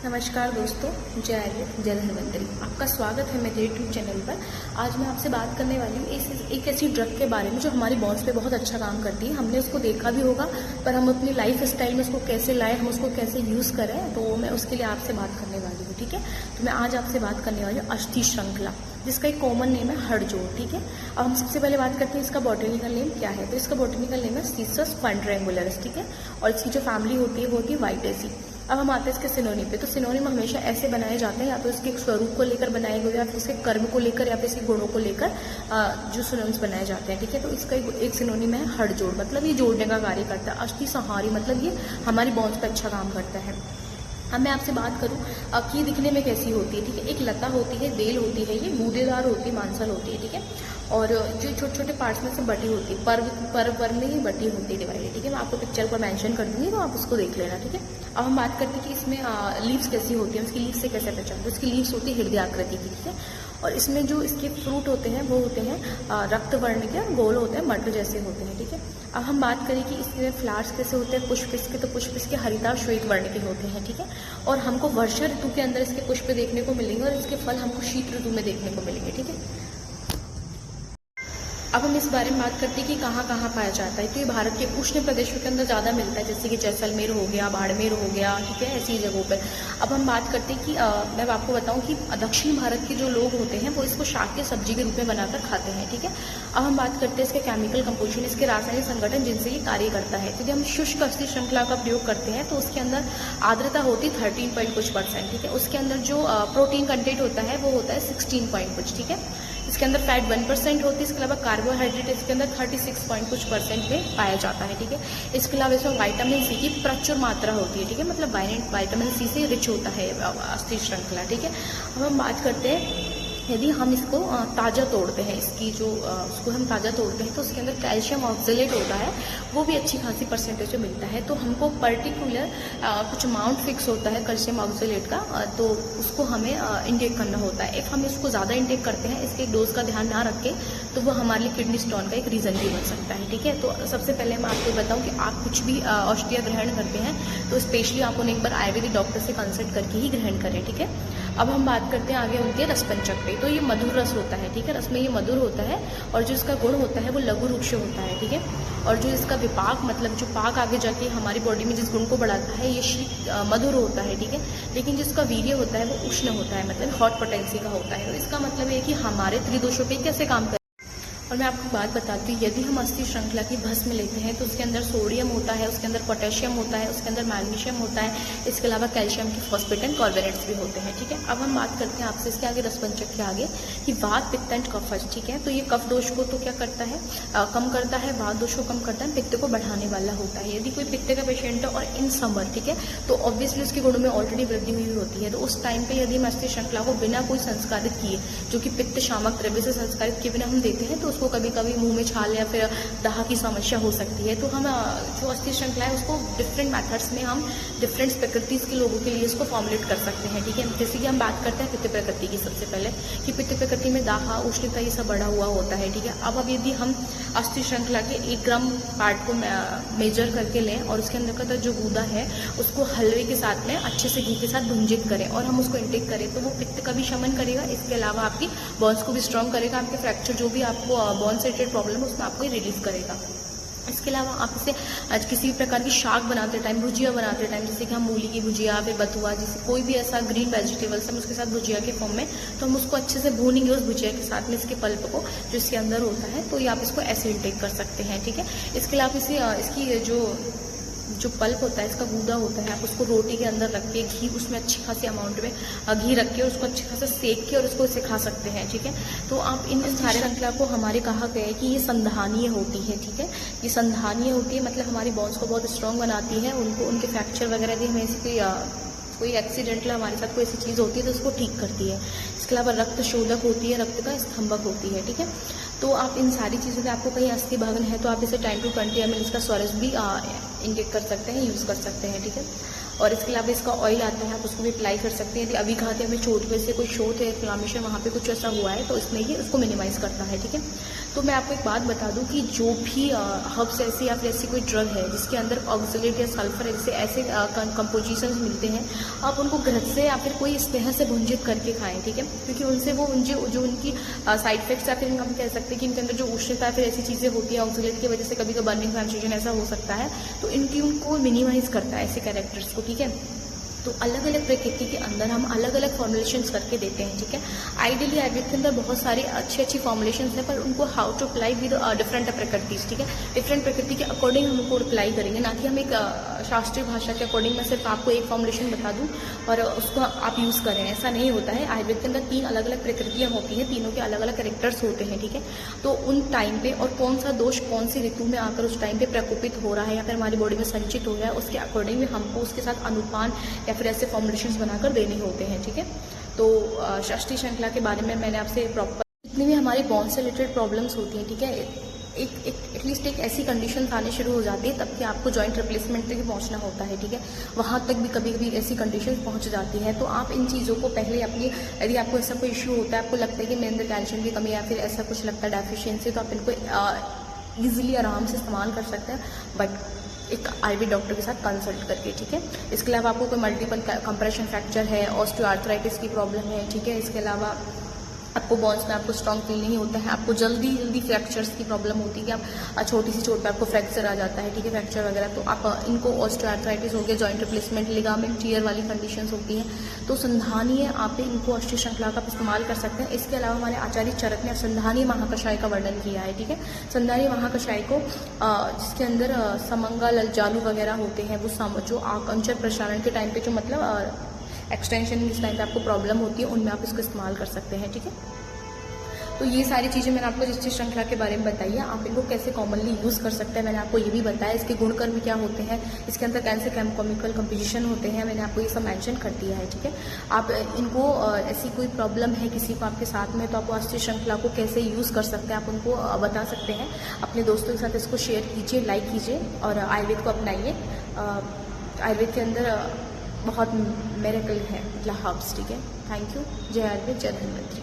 नमस्कार दोस्तों, जय आर्य जय धन्वंतरी। आपका स्वागत है मेरे यूट्यूब चैनल पर। आज मैं आपसे बात करने वाली हूँ एक ऐसी ड्रग के बारे में जो हमारी बॉन्स पे बहुत अच्छा काम करती है। हमने उसको देखा भी होगा, पर हम अपनी लाइफ स्टाइल में उसको कैसे लाएं, हम उसको कैसे यूज़ करें, तो मैं उसके लिए आपसे बात करने वाली हूँ। ठीक है, तो मैं आज आपसे बात करने वाली हूँ अस्थि श्रृंखला, जिसका एक कॉमन नेम है हड़जोड़। ठीक है, अब हम सबसे पहले बात करते हैं इसका बॉटनिकल नेम क्या है। तो इसका बॉटनिकल नेम है सीसस क्वाड्रेंगुलरिस। ठीक है, और इसकी जो फैमिली होती है वो होती है वाइटेसी। अब हम आते हैं इसके सिनोनिम पे। तो सिनोनिम हमेशा ऐसे बनाए जाते हैं, या तो इसके स्वरूप को लेकर बनाए गए, या फिर इसके कर्म को लेकर, या फिर इसके गुणों को लेकर जो सिनोनिम्स बनाए जाते हैं। ठीक है, तो इसका एक सिनोनिम है हड़जोड़, मतलब ये जोड़ने का कार्य करता है। अस्थि संहारी मतलब ये हमारी बॉन्स पे अच्छा काम करता है। अब मैं आपसे बात करूं कि ये दिखने में कैसी होती है। ठीक है, एक लता होती है, बेल होती है, ये गूदेदार होती है, मांसल होती है। ठीक है, और जो छोटे छोटे पार्ट्स में से बटी होती है, पर्व में ही बटी होती है, डिवाइडेड। ठीक है, मैं आपको पिक्चर पर मेंशन कर दूंगी, तो आप उसको देख लेना। ठीक है, अब हम बात करते हैं कि इसमें लीव्स कैसी होती है, उसकी लीव्स से कैसे पहचान। तो इसकी लीव्स होती है हृदय आकृति की। ठीक है, और इसमें जो इसके फ्रूट होते हैं वो होते हैं रक्त वर्ण के, गोल होते हैं, मटर जैसे होते हैं। ठीक है, अब हम बात करें कि इसके फ्लावर्स कैसे होते हैं, पुष्प इसके, तो पुष्प इसके हरिता श्वेत वर्ण के होते हैं। ठीक है, और हमको वर्षा ऋतु के अंदर इसके पुष्प देखने को मिलेंगे, और इसके फल हमको शीत ऋतु में देखने को मिलेंगे। ठीक है, अब हम इस बारे में बात करते हैं कि कहाँ कहाँ पाया जाता है। तो ये भारत के उष्ण प्रदेशों के अंदर ज़्यादा मिलता है, जैसे कि जैसलमेर हो गया, बाड़मेर हो गया। ठीक है, ऐसी जगहों पर। अब हम बात करते हैं कि मैं आपको बताऊं कि दक्षिण भारत के जो लोग होते हैं वो इसको शाक के सब्जी के रूप में बनाकर खाते हैं। ठीक है, अब हम बात करते हैं इसके केमिकल कंपोजिशन, इसके रासायनिक संगठन जिनसे ये कार्य करता है। तो जब हम शुष्क अस्थि श्रृंखला का प्रयोग करते हैं तो उसके अंदर आर्द्रता होती है 13.कुछ%। ठीक है, उसके अंदर जो प्रोटीन कंटेंट होता है वो होता है 16 पॉइंट कुछ। ठीक है, इसके अंदर फैट 1% होती है। इसके अलावा कार्बोहाइड्रेट इसके अंदर 36 में पाया जाता है। ठीक है, इसके अलावा इसमें विटामिन सी की प्रचुर मात्रा होती है। ठीक है, मतलब विटामिन सी से रिच होता है अस्थि श्रृंखला। ठीक है, अब हम बात करते हैं यदि हम इसको ताज़ा तोड़ते हैं, इसकी जो उसको हम ताज़ा तोड़ते हैं तो उसके अंदर कैल्शियम ऑक्जेलेट होता है, वो भी अच्छी खासी परसेंटेज में मिलता है। तो हमको पर्टिकुलर कुछ अमाउंट फिक्स होता है कैल्शियम ऑक्जेलेट का, तो उसको हमें इंटेक करना होता है। इफ़ हम इसको ज़्यादा इंटेक करते हैं, इसके डोज का ध्यान ना रखें, तो वो हमारे लिए किडनी स्टोन का एक रीज़न भी बन सकता है। ठीक है, तो सबसे पहले मैं आपको बताऊँ कि आप कुछ भी औषधियाँ ग्रहण करते हैं तो स्पेशली आपको एक बार आयुर्वेदिक डॉक्टर से कंसल्ट करके ही ग्रहण करें। ठीक है, अब हम बात करते हैं आगे उनके रसपंचक पे। तो ये मधुर रस होता है। ठीक है, रस में ये मधुर होता है, और जो इसका गुण होता है वो लघु रुक्ष होता है। ठीक है, और जो इसका विपाक मतलब जो पाक आगे जाके हमारी बॉडी में जिस गुण को बढ़ाता है, ये शीत मधुर होता है। ठीक है, लेकिन जिसका वीर्य होता है वो उष्ण होता है, मतलब हॉट पोटेंसी का होता है। तो इसका मतलब है कि हमारे त्रिदोषों पे कैसे काम कर। और मैं आपको बात बताती हूँ, यदि हम अस्थि श्रृंखला की भस्म लेते हैं तो उसके अंदर सोडियम होता है, उसके अंदर पोटेशियम होता है, उसके अंदर मैग्नीशियम होता है, इसके अलावा कैल्शियम की फॉस्फेट एंड कार्बोनेट्स भी होते हैं। ठीक है, अब हम बात करते हैं आपसे इसके आगे रसपंचक के आगे कि वात पित्त एंड कफ। ठीक है, तो ये कफ दोष को तो क्या करता है, कम करता है, वात दोष को कम करता है, पित्त को बढ़ाने वाला होता है। यदि कोई पित्त का पेशेंट है और इन समर, ठीक है, तो ऑब्वियसली उसके गुणों में ऑलरेडी वृद्धि हुई होती है। तो उस टाइम पे यदि हम अस्थि श्रृंखला को बिना कोई संस्कारित किए, जो कि पित्त शामक द्रव्य से संस्कारित किए बिना हम देते हैं, तो उसको कभी कभी मुंह में छाल या फिर दाह की समस्या हो सकती है। तो हम जो अस्थि श्रृंखला है उसको डिफरेंट मेथड्स में हम डिफरेंट प्रकृति के लोगों के लिए इसको फॉर्मुलेट कर सकते हैं। ठीक है, जैसे कि हम बात करते हैं पित्त प्रकृति की सबसे पहले, कि पित्त प्रकृति में दाह, उष्णता ये सब बढ़ा हुआ होता है। ठीक है, अब यदि हम अस्थि श्रृंखला के 1 ग्राम पार्ट को मेजर करके लें और उसके अंदर का जो गूदा है उसको हलवे के साथ में अच्छे से घी के साथ भुंजित करें और हम उसको इंटेक करें, तो वो पित्त का भी शमन करेगा, इसके अलावा आपकी बॉन्स को भी स्ट्रॉन्ग करेगा, आपके फ्रैक्चर जो भी आपको बॉन्स से रिलेटेड प्रॉब्लम है उसमें आपको रिलीफ करेगा। इसके अलावा आप इसे किसी भी प्रकार की शाक बनाते टाइम, भुजिया बनाते टाइम, जैसे कि हम मूली की भुजिया, फिर बथुआ, जैसे कोई भी ऐसा ग्रीन वेजिटेबल्स हम उसके साथ भुजिया के फॉर्म में, तो हम उसको अच्छे से भूनेंगे उस भुजिया के साथ में इसके पल्प को जो इसके अंदर होता है, तो ये आप इसको ऐसे इंटेक कर सकते हैं। ठीक है, इसके अलावा इसकी जो पल्प होता है, इसका गूदा होता है, आप उसको रोटी के अंदर रख के घी उसमें अच्छी खासी अमाउंट में घी रख के उसको अच्छे खासा सेक के और उसको इसे खा सकते हैं। ठीक है, तो आप इन सारे श्रृंखला को हमारे कहा गया है कि ये संधानीय होती है। ठीक है, ये संधानीय होती है, मतलब हमारी बॉन्स को बहुत स्ट्रॉन्ग बनाती है, उनको उनके फ्रैक्चर वगैरह भी हमें ऐसी कोई एक्सीडेंटल हमारे साथ कोई ऐसी चीज़ होती है तो उसको ठीक करती है। इसके अलावा रक्त शोधक होती है, रक्त का स्तंभक होती है। ठीक है, तो आप इन सारी चीज़ों पे आपको कहीं अस्थि भंग है तो आप इसे 10 to 20 ml इसका सॉरस भी इंजेक्ट कर सकते हैं, यूज़ कर सकते हैं। ठीक है, और इसके अलावा इसका ऑयल आता है, आप उसको भी अप्लाई कर सकते हैं। यदि अभी खाते हमें चोट में से कोई शोट है, इन्फ्लामेशन वहाँ पे कुछ ऐसा हुआ है तो इसमें ये उसको मिनिमाइज़ करता है। ठीक है, तो मैं आपको एक बात बता दूं कि जो भी हर्ब्स ऐसी या फिर ऐसी कोई ड्रग है जिसके अंदर ऑक्सलेट या सल्फर जैसे ऐसे कंपोजिशंस मिलते हैं, आप उनको घर से या फिर कोई इस तरह से भुंजित करके खाएं, ठीक है, क्योंकि उनसे वो जो उनकी साइड इफेक्ट्स या फिर हम कह सकते हैं कि इनके अंदर जो उष्णता फिर ऐसी चीज़ें होती हैं ऑक्सलेट की वजह से कभी कभी बर्निंग सेंसेशन ऐसा हो सकता है, तो इनकी उनको मिनिमाइज करता है ऐसे कैरेक्टर्स को, ठीक है। तो अलग अलग प्रकृति के अंदर हम अलग अलग फॉर्मुलेशंस करके देते हैं, ठीक है। आइडियली आयुर्वेद के अंदर बहुत सारी अच्छी फॉर्मुलेशंस हैं, पर उनको how to apply with different प्रकृति, ठीक है, डिफरेंट प्रकृति के अकॉर्डिंग हम उनको अप्लाई करेंगे, ना कि हम एक शास्त्रीय भाषा के अकॉर्डिंग मैं सिर्फ आपको एक फॉर्मुलेशन बता दूं और उसको आप यूज़ करें, ऐसा नहीं होता है। आयुर्वेद के अंदर 3 अलग अलग प्रकृतियाँ होती हैं, तीनों के अलग अलग कैरेक्टर्स होते हैं, ठीक है। तो उन टाइम पे और कौन सा दोष कौन सी ऋतु में आकर उस टाइम पे प्रकोपित हो रहा है या फिर हमारी बॉडी में संचित हो रहा है, उसके अकॉर्डिंग में हमको उसके साथ अनुपान या फिर ऐसे फॉर्मुलेशन बनाकर देने होते हैं, ठीक है। तो शास्त्रीय श्रृंखला के बारे में मैंने आपसे प्रॉपर जितनी भी हमारी बोन से रिलेटेड प्रॉब्लम्स होती हैं, ठीक है, एटलीस्ट एक ऐसी कंडीशन आने शुरू हो जाती है तब कि आपको जॉइंट रिप्लेसमेंट तक पहुंचना होता है, ठीक है, वहां तक भी कभी कभी ऐसी कंडीशन पहुंच जाती है। तो आप इन चीज़ों को पहले अपनी, यदि आपको ऐसा कोई इश्यू होता है, आपको लगता है कि मेरे अंदर कैल्शियम की कमी या फिर ऐसा कुछ लगता है डेफिशिएंसी, तो आप इनको ईजिली आराम से इस्तेमाल कर सकते हैं, बट एक आयुर्वेद डॉक्टर के साथ कंसल्ट करके, ठीक है। इसके अलावा आपको कोई मल्टीपल कंप्रेशन फ्रैक्चर है, ऑस्टियोआर्थराइटिस की प्रॉब्लम है, ठीक है, इसके अलावा आपको बोन्स में आपको स्ट्रॉन्ग फील नहीं होता है, आपको जल्दी फ्रैक्चर्स की प्रॉब्लम होती है कि आप छोटी सी चोट पे आपको फ्रैक्चर आ जाता है, ठीक है, फ्रैक्चर वगैरह, तो आप इनको ऑस्टियोआर्थराइटिस हो गया, जॉइंट रिप्लेसमेंट, लिगामेंट टियर वाली कंडीशंस होती हैं, तो संधानीय आप इनको अष्ट श्रृंखला का इस्तेमाल कर सकते हैं। इसके अलावा हमारे आचार्य चरक ने संधानीय महाकषाय का वर्णन किया है, ठीक है। संधानीय महाकषाय को जिसके अंदर समंगा ललजालू वगैरह होते हैं, वो जो आकुंचन प्रसारण के टाइम पे जो मतलब एक्सटेंशन जिस टाइम पे आपको प्रॉब्लम होती है उनमें आप इसको इस्तेमाल कर सकते हैं, ठीक है। तो ये सारी चीज़ें मैंने आपको जिस श्रृंखला के बारे में बताई है, आप इनको कैसे कॉमनली यूज़ कर सकते हैं मैंने आपको ये भी बताया, इसके गुणकर्म क्या होते हैं, इसके अंदर कैसे केमिकल कंपोजिशन होते हैं, मैंने आपको ये सब मेंशन कर दिया है, ठीक है। आप इनको ऐसी कोई प्रॉब्लम है किसी को आपके साथ में, तो आप अष्ट श्रृंखला को कैसे यूज़ कर सकते हैं आप उनको बता सकते हैं। अपने दोस्तों के साथ इसको शेयर कीजिए, लाइक कीजिए और आयुर्वेद को अपनाइए। आयुर्वेद के अंदर बहुत मिरेकल है, मतलब हर्ब्स, ठीक है। Thank you. जय आयुर्वेद, जय धन्वंतरी।